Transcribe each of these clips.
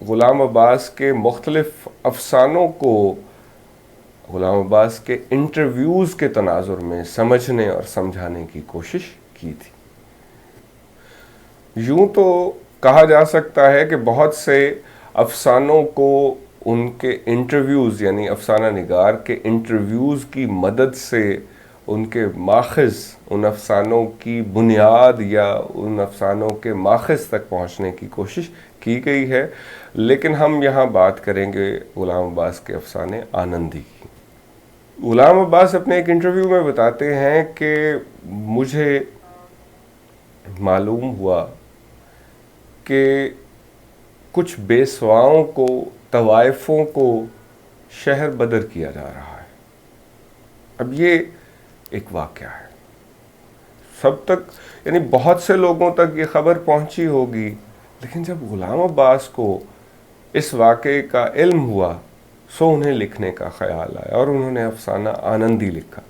غلام عباس کے مختلف افسانوں کو غلام عباس کے انٹرویوز کے تناظر میں سمجھنے اور سمجھانے کی کوشش کی تھی۔ یوں تو کہا جا سکتا ہے کہ بہت سے افسانوں کو ان کے انٹرویوز یعنی افسانہ نگار کے انٹرویوز کی مدد سے ان کے ماخذ، ان افسانوں کی بنیاد یا ان افسانوں کے ماخذ تک پہنچنے کی کوشش کی گئی ہے، لیکن ہم یہاں بات کریں گے غلام عباس کے افسانے آنندی کی۔ غلام عباس اپنے ایک انٹرویو میں بتاتے ہیں کہ مجھے معلوم ہوا کہ کچھ بے سواؤں کو، طوائفوں کو شہر بدر کیا جا رہا ہے۔ اب یہ ایک واقعہ ہے، سب تک یعنی بہت سے لوگوں تک یہ خبر پہنچی ہوگی، لیکن جب غلام عباس کو اس واقعے کا علم ہوا سو انہیں لکھنے کا خیال آیا اور انہوں نے افسانہ آنندی لکھا۔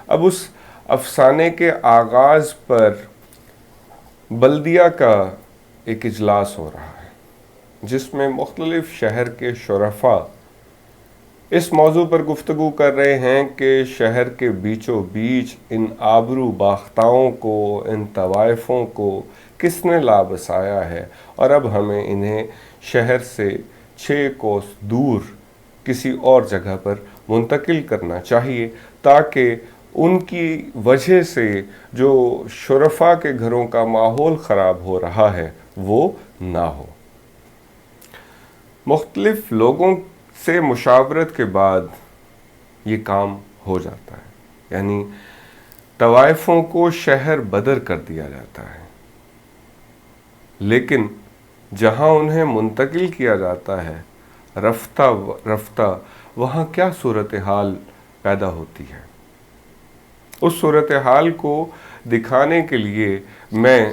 اب اس افسانے کے آغاز پر بلدیہ کا ایک اجلاس ہو رہا ہے، جس میں مختلف شہر کے شرفاء اس موضوع پر گفتگو کر رہے ہیں کہ شہر کے بیچوں بیچ ان آبرو باختاؤں کو، ان طوائفوں کو کس نے لا بسایا ہے، اور اب ہمیں انہیں شہر سے 6 کوس دور کسی اور جگہ پر منتقل کرنا چاہیے تاکہ ان کی وجہ سے جو شرفاء کے گھروں کا ماحول خراب ہو رہا ہے وہ نہ ہو۔ مختلف لوگوں سے مشاورت کے بعد یہ کام ہو جاتا ہے، یعنی طوائفوں کو شہر بدر کر دیا جاتا ہے، لیکن جہاں انہیں منتقل کیا جاتا ہے رفتہ رفتہ وہاں کیا صورتحال پیدا ہوتی ہے، اس صورتحال کو دکھانے کے لیے میں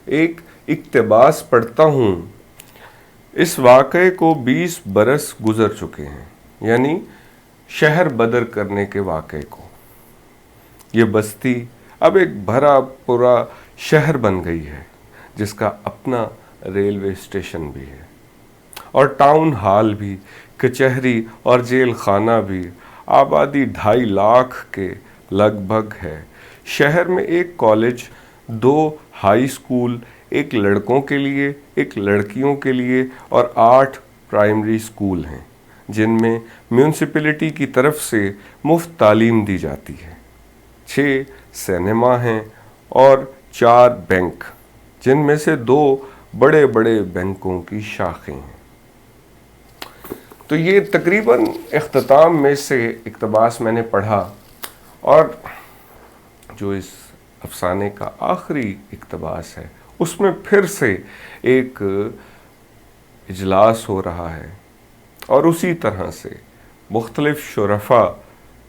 ایک اقتباس پڑھتا ہوں۔ اس واقعے کو 20 برس گزر چکے ہیں، یعنی شہر بدر کرنے کے واقعے کو۔ یہ بستی اب ایک بھرا پورا شہر بن گئی ہے، جس کا اپنا ریلوے اسٹیشن بھی ہے اور ٹاؤن ہال بھی، کچہری اور جیل خانہ بھی۔ آبادی 2.5 لاکھ کے لگ بھگ ہے۔ شہر میں ایک کالج، 2 ہائی اسکول، ایک لڑکوں کے لیے، ایک لڑکیوں کے لیے اور 8 پرائمری اسکول ہیں، جن میں میونسپلٹی کی طرف سے مفت تعلیم دی جاتی ہے۔ 6 سینما ہیں اور 4 بینک، جن میں سے 2 بڑے بڑے بینکوں کی شاخیں ہیں۔ تو یہ تقریباً اختتام میں سے اقتباس میں نے پڑھا، اور جو اس افسانے کا آخری اقتباس ہے اس میں پھر سے ایک اجلاس ہو رہا ہے، اور اسی طرح سے مختلف شرفاء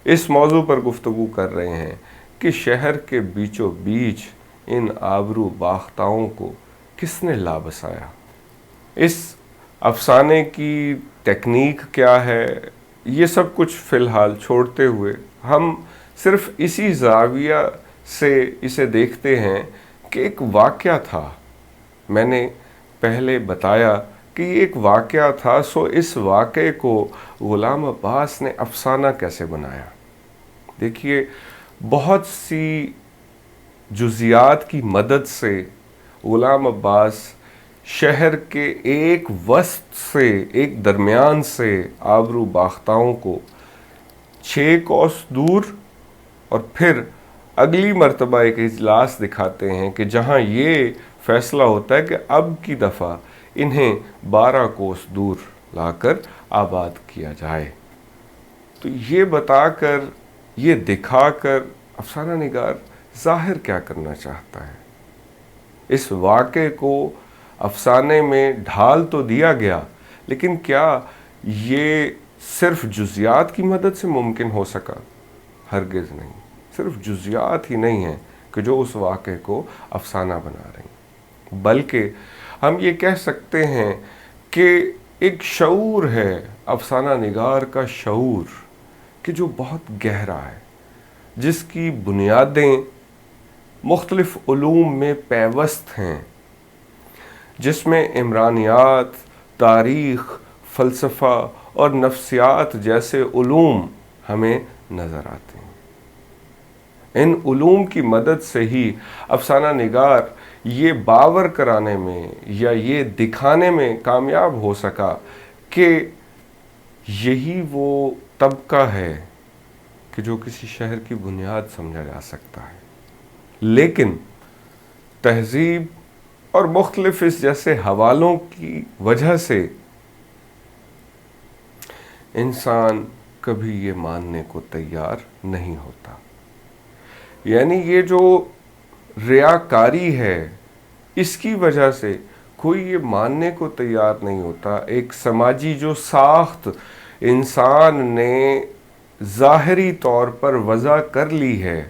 اس موضوع پر گفتگو کر رہے ہیں کہ شہر کے بیچوں بیچ ان آبرو باختاؤں کو کس نے لا بسایا۔ اس افسانے کی ٹیکنیک کیا ہے، یہ سب کچھ فی الحال چھوڑتے ہوئے ہم صرف اسی زاویہ سے اسے دیکھتے ہیں کہ ایک واقعہ تھا۔ میں نے پہلے بتایا کہ یہ ایک واقعہ تھا، سو اس واقعے کو غلام عباس نے افسانہ کیسے بنایا۔ دیکھیے، بہت سی جزیات کی مدد سے غلام عباس شہر کے ایک وسط سے، ایک درمیان سے آبرو باختاؤں کو 6 کوس دور، اور پھر اگلی مرتبہ ایک اجلاس دکھاتے ہیں کہ جہاں یہ فیصلہ ہوتا ہے کہ اب کی دفعہ انہیں 12 کوس دور لا کر آباد کیا جائے۔ تو یہ بتا کر، یہ دکھا کر افسانہ نگار ظاہر کیا کرنا چاہتا ہے؟ اس واقعے کو افسانے میں ڈھال تو دیا گیا، لیکن کیا یہ صرف جزیات کی مدد سے ممکن ہو سکا؟ ہرگز نہیں۔ صرف جزیات ہی نہیں ہیں کہ جو اس واقعے کو افسانہ بنا رہی ہیں، بلکہ ہم یہ کہہ سکتے ہیں کہ ایک شعور ہے، افسانہ نگار کا شعور، کہ جو بہت گہرا ہے، جس کی بنیادیں مختلف علوم میں پیوست ہیں، جس میں عمرانیات، تاریخ، فلسفہ اور نفسیات جیسے علوم ہمیں نظر آتے ہیں۔ ان علوم کی مدد سے ہی افسانہ نگار یہ باور کرانے میں یا یہ دکھانے میں کامیاب ہو سکا کہ یہی وہ طبقہ ہے کہ جو کسی شہر کی بنیاد سمجھا جا سکتا ہے، لیکن تہذیب اور مختلف اس جیسے حوالوں کی وجہ سے انسان کبھی یہ ماننے کو تیار نہیں ہوتا۔ یعنی یہ جو ریاکاری ہے، اس کی وجہ سے کوئی یہ ماننے کو تیار نہیں ہوتا۔ ایک سماجی جو ساخت انسان نے ظاہری طور پر وضع کر لی ہے،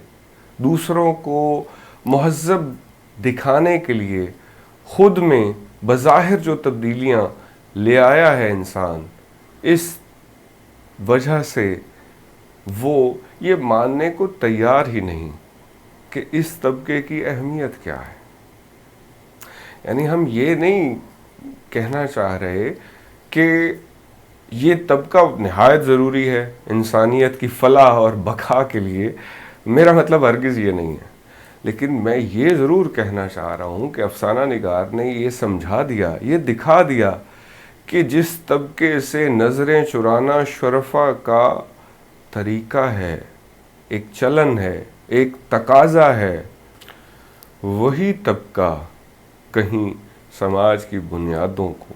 دوسروں کو مہذب دکھانے کے لیے خود میں بظاہر جو تبدیلیاں لے آیا ہے انسان، اس وجہ سے وہ یہ ماننے کو تیار ہی نہیں کہ اس طبقے کی اہمیت کیا ہے۔ یعنی ہم یہ نہیں کہنا چاہ رہے کہ یہ طبقہ نہایت ضروری ہے انسانیت کی فلاح اور بقا کے لیے، میرا مطلب ہرگز یہ نہیں ہے، لیکن میں یہ ضرور کہنا چاہ رہا ہوں کہ افسانہ نگار نے یہ سمجھا دیا، یہ دکھا دیا کہ جس طبقے سے نظریں چرانا شرفا کا طریقہ ہے، ایک چلن ہے، ایک تقاضا ہے، وہی طبقہ کہیں سماج کی بنیادوں کو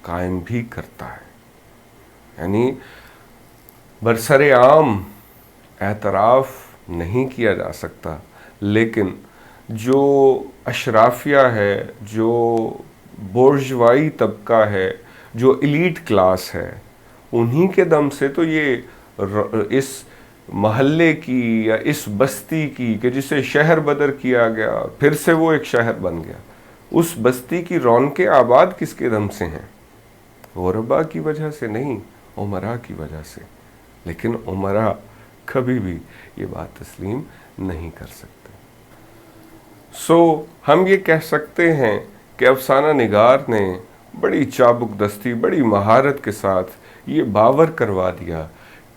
قائم بھی کرتا ہے۔ یعنی برسر عام اعتراف نہیں کیا جا سکتا، لیکن جو اشرافیہ ہے، جو بورژوائی طبقہ ہے، جو ایلیٹ کلاس ہے، انہی کے دم سے تو یہ اس محلے کی یا اس بستی کی کہ جسے شہر بدر کیا گیا، پھر سے وہ ایک شہر بن گیا، اس بستی کی رونقیں آباد کس کے دم سے ہیں؟ غربا کی وجہ سے نہیں، امراء کی وجہ سے۔ لیکن امراء کبھی بھی یہ بات تسلیم نہیں کر سکتے۔ ہم یہ کہہ سکتے ہیں کہ افسانہ نگار نے بڑی چابک دستی، بڑی مہارت کے ساتھ یہ باور کروا دیا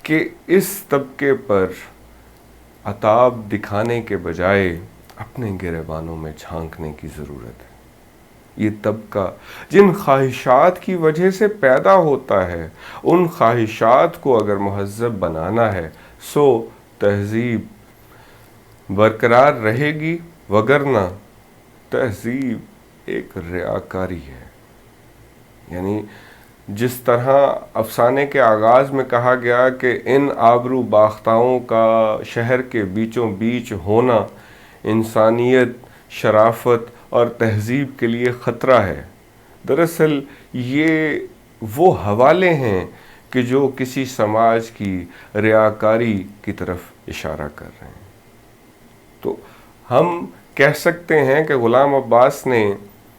کہ اس طبقے پر عتاب دکھانے کے بجائے اپنے گریبانوں میں جھانکنے کی ضرورت ہے۔ یہ طبقہ جن خواہشات کی وجہ سے پیدا ہوتا ہے، ان خواہشات کو اگر مہذب بنانا ہے سو تہذیب برقرار رہے گی، وگرنہ تہذیب ایک ریاکاری ہے۔ یعنی جس طرح افسانے کے آغاز میں کہا گیا کہ ان آبرو باختاؤں کا شہر کے بیچوں بیچ ہونا انسانیت، شرافت اور تہذیب کے لیے خطرہ ہے، دراصل یہ وہ حوالے ہیں کہ جو کسی سماج کی ریاکاری کی طرف اشارہ کر رہے ہیں۔ تو ہم کہہ سکتے ہیں کہ غلام عباس نے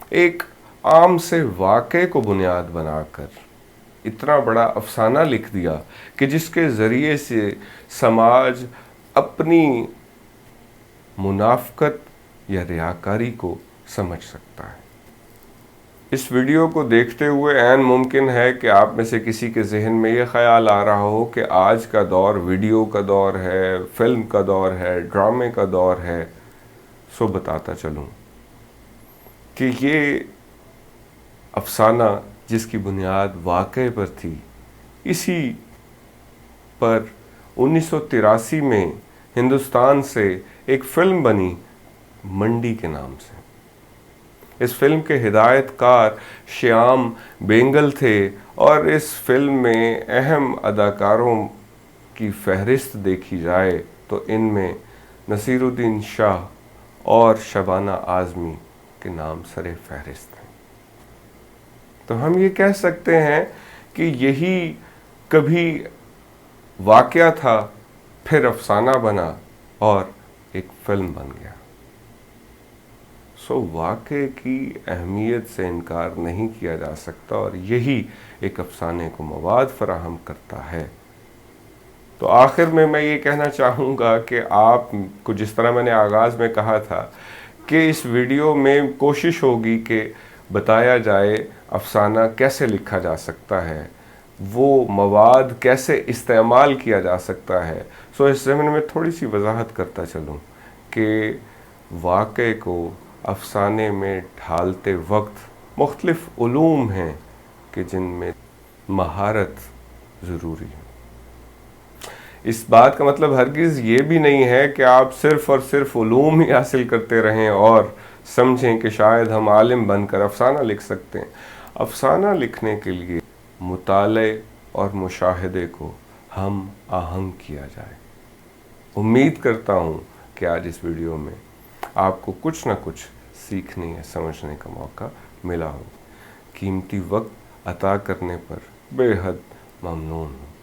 ایک عام سے واقعے کو بنیاد بنا کر اتنا بڑا افسانہ لکھ دیا کہ جس کے ذریعے سے سماج اپنی منافقت یا ریاکاری کو سمجھ سکتا ہے۔ اس ویڈیو کو دیکھتے ہوئے عین ممکن ہے کہ آپ میں سے کسی کے ذہن میں یہ خیال آ رہا ہو کہ آج کا دور ویڈیو کا دور ہے، فلم کا دور ہے، ڈرامے کا دور ہے۔ سو بتاتا چلوں کہ یہ افسانہ جس کی بنیاد واقعے پر تھی، اسی پر 1983 میں ہندوستان سے ایک فلم بنی منڈی کے نام سے۔ اس فلم کے ہدایت کار شیام بینگل تھے، اور اس فلم میں اہم اداکاروں کی فہرست دیکھی جائے تو ان میں نصیر الدین شاہ اور شبانہ اعظمی کے نام سر فہرست ہیں۔ تو ہم یہ کہہ سکتے ہیں کہ یہی کبھی واقعہ تھا، پھر افسانہ بنا اور ایک فلم بن گیا۔ واقعے کی اہمیت سے انکار نہیں کیا جا سکتا، اور یہی ایک افسانے کو مواد فراہم کرتا ہے۔ تو آخر میں یہ کہنا چاہوں گا کہ آپ کو، جس طرح میں نے آغاز میں کہا تھا، کہ اس ویڈیو میں کوشش ہوگی کہ بتایا جائے افسانہ کیسے لکھا جا سکتا ہے، وہ مواد کیسے استعمال کیا جا سکتا ہے۔ سو اس ضمن میں تھوڑی سی وضاحت کرتا چلوں کہ واقعے کو افسانے میں ڈھالتے وقت مختلف علوم ہیں کہ جن میں مہارت ضروری ہے۔ اس بات کا مطلب ہرگز یہ بھی نہیں ہے کہ آپ صرف اور صرف علوم ہی حاصل کرتے رہیں اور سمجھیں کہ شاید ہم عالم بن کر افسانہ لکھ سکتے ہیں۔ افسانہ لکھنے کے لیے مطالعے اور مشاہدے کو ہم آہنگ کیا جائے۔ امید کرتا ہوں کہ آج اس ویڈیو میں آپ کو کچھ نہ کچھ سیکھنے یا سمجھنے کا موقع ملا ہو۔ قیمتی وقت عطا کرنے پر بے حد ممنون ہوں۔